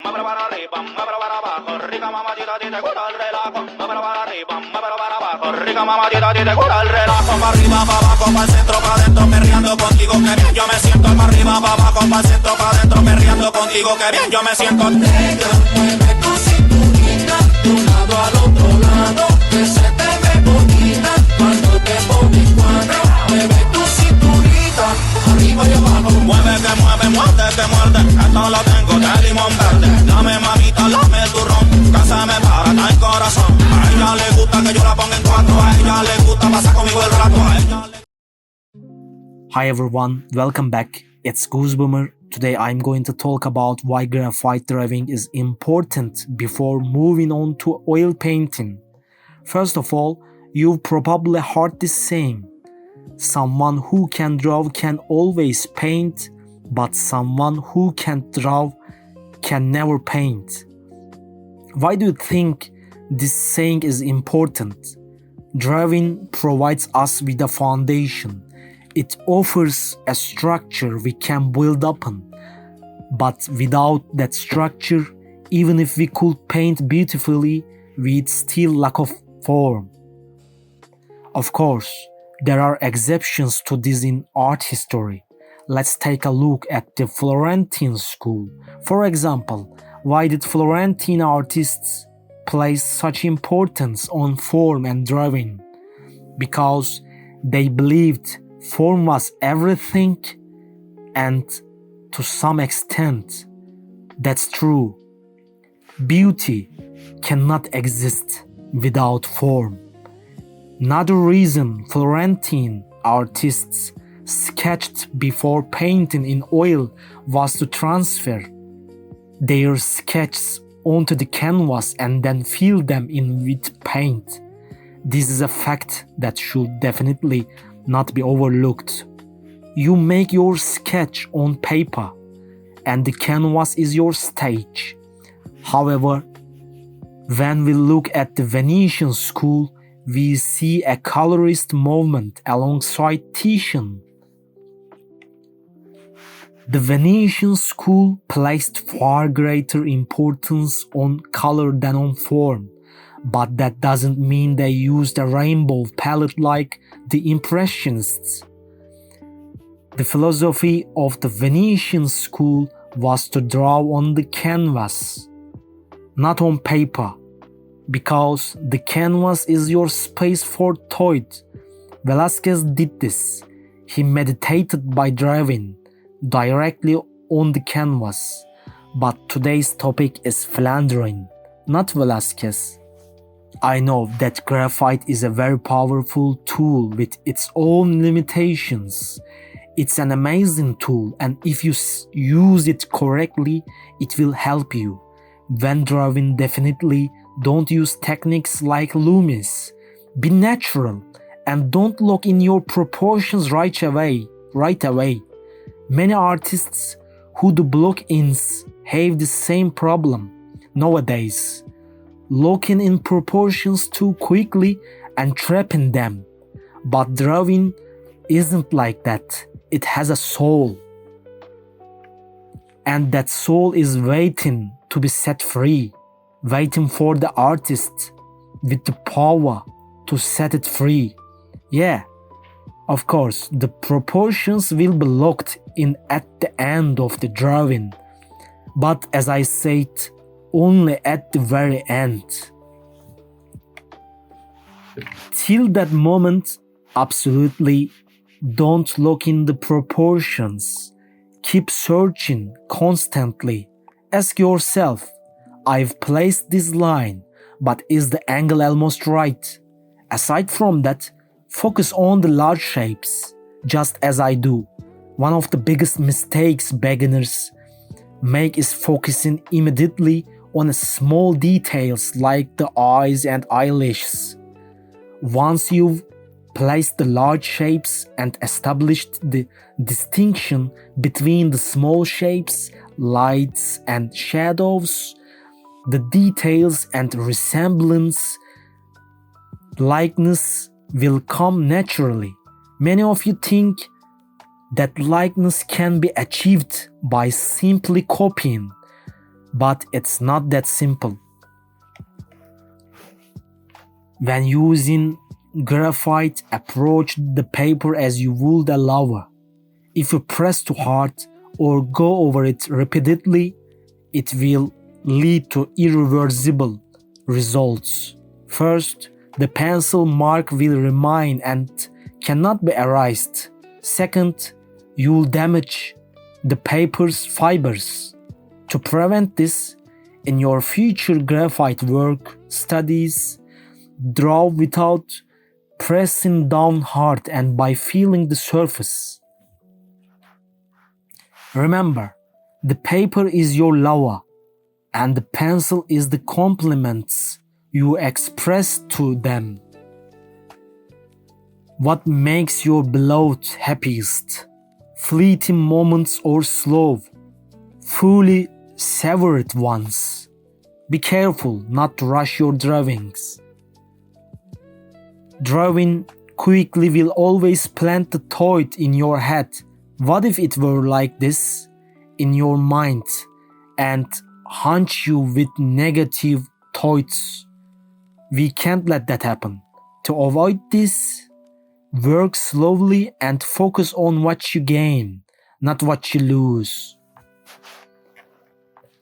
muévelo para arriba, muévelo para abajo, rica mamacita, a ti te gusta el relajo, muévelo para arriba, muévelo para abajo, rica mamacita, a ti te gusta el relajo, para arriba, para abajo, para el centro, para adentro, perreando contigo, que bien yo me siento, para arriba, para abajo, para el centro, para adentro, perreando contigo, que bien yo me siento. Negra, mueve tu cinturita, de un lado al otro lado, que se te ve bonita, cuando te pones cuatro, mueve tu cinturita, arriba y abajo. Mueve, que mueve, muerde, que muerde, esto lo tengo de limón verde, dame mamita, dame turrón, que se me para el corazón, a ella le gusta que yo la ponga en cuatro, a ella le gusta pasar conmigo el rato, a ella le... Hi everyone, welcome back. It's Gooseboomer. Today I'm going to talk about why graphite drawing is important before moving on to oil painting. First of all, you've probably heard this saying: someone who can draw can always paint, but someone who can't draw can never paint. Why do you think this saying is important? Drawing provides us with a foundation. It offers a structure we can build upon. But without that structure, even if we could paint beautifully, we'd still lack of form. Of course, there are exceptions to this in art history. Let's take a look at the Florentine school. For example, why did Florentine artists place such importance on form and drawing? Because they believed form was everything, and to some extent, that's true. Beauty cannot exist without form. Another reason Florentine artists sketched before painting in oil was to transfer their sketches onto the canvas and then fill them in with paint. This is a fact that should definitely not be overlooked. You make your sketch on paper, and the canvas is your stage. However, when we look at the Venetian school, we see a colorist movement alongside Titian. The Venetian school placed far greater importance on color than on form. But that doesn't mean they used a rainbow palette like the Impressionists. The philosophy of the Venetian school was to draw on the canvas, not on paper, because the canvas is your space for thought. Velázquez did this. He meditated by drawing directly on the canvas. But today's topic is philandering, not Velázquez. I know that graphite is a very powerful tool with its own limitations. It's an amazing tool, and if you use it correctly, it will help you. When drawing, definitely don't use techniques like Loomis. Be natural and don't lock in your proportions right away. Many artists who do block-ins have the same problem nowadays. Locking in proportions too quickly and trapping them. But drawing isn't like that. It has a soul. And that soul is waiting to be set free. Waiting for the artist with the power to set it free. Yeah, of course, the proportions will be locked in at the end of the drawing. But as I said, only at the very end. Till that moment, absolutely don't lock in the proportions. Keep searching constantly. Ask yourself, I've placed this line, but is the angle almost right? Aside from that, focus on the large shapes, just as I do. One of the biggest mistakes beginners make is focusing immediately on small details like the eyes and eyelashes. Once you've placed the large shapes and established the distinction between the small shapes, lights and shadows, the details and resemblance, likeness will come naturally. Many of you think that likeness can be achieved by simply copying. But it's not that simple. When using graphite, approach the paper as you would a lava. If you press too hard or go over it repeatedly, it will lead to irreversible results. First, the pencil mark will remain and cannot be erased. Second, you will damage the paper's fibers. To prevent this, in your future graphite work studies, draw without pressing down hard and by feeling the surface. Remember, the paper is your lava and the pencil is the compliments you express to them. What makes your beloved happiest? Fleeting moments or slow, fully savored ones. Be careful not to rush your drawings. Drawing quickly will always plant the thought in your head. What if it were like this in your mind and haunt you with negative thoughts? We can't let that happen. To avoid this, work slowly and focus on what you gain, not what you lose.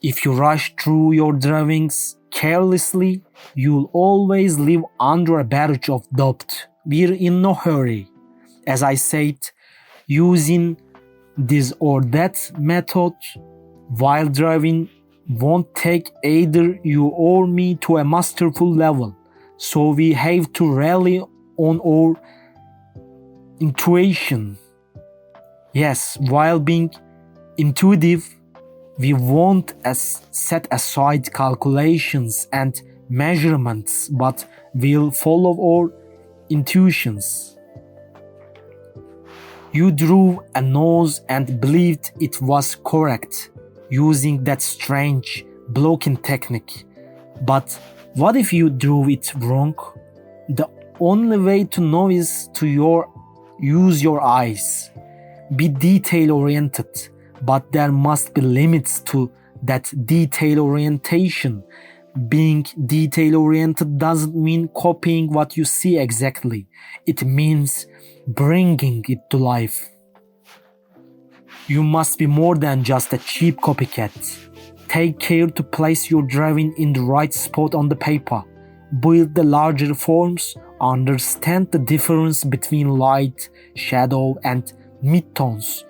If you rush through your drawings carelessly, you'll always live under a barrage of doubt. We're in no hurry. As I said, using this or that method while driving won't take either you or me to a masterful level. So we have to rely on our intuition. Yes, while being intuitive, we won't set aside calculations and measurements, but we'll follow our intuitions. You drew a nose and believed it was correct using that strange blocking technique. But what if you drew it wrong? The only way to know is to use your eyes. Be detail oriented, but there must be limits to that detail orientation. Being detail oriented doesn't mean copying what you see exactly. It means bringing it to life. You must be more than just a cheap copycat. Take care to place your drawing in the right spot on the paper. Build the larger forms, understand the difference between light, shadow, and midtones,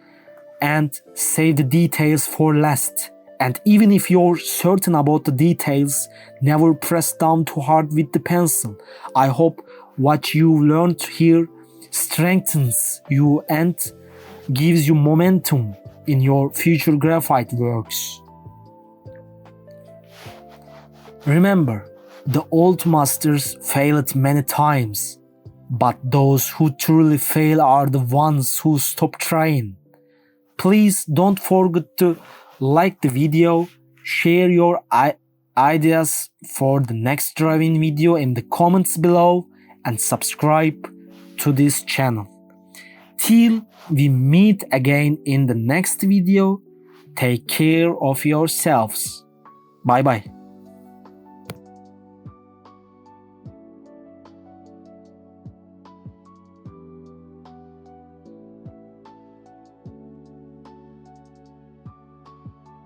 and save the details for last. And even if you're certain about the details, never press down too hard with the pencil. I hope what you learned here strengthens you and gives you momentum in your future graphite works. Remember, the old masters failed many times, but those who truly fail are the ones who stop trying. Please don't forget to like the video, share your ideas for the next drawing video in the comments below, and subscribe to this channel. Till we meet again in the next video, take care of yourselves. Bye bye.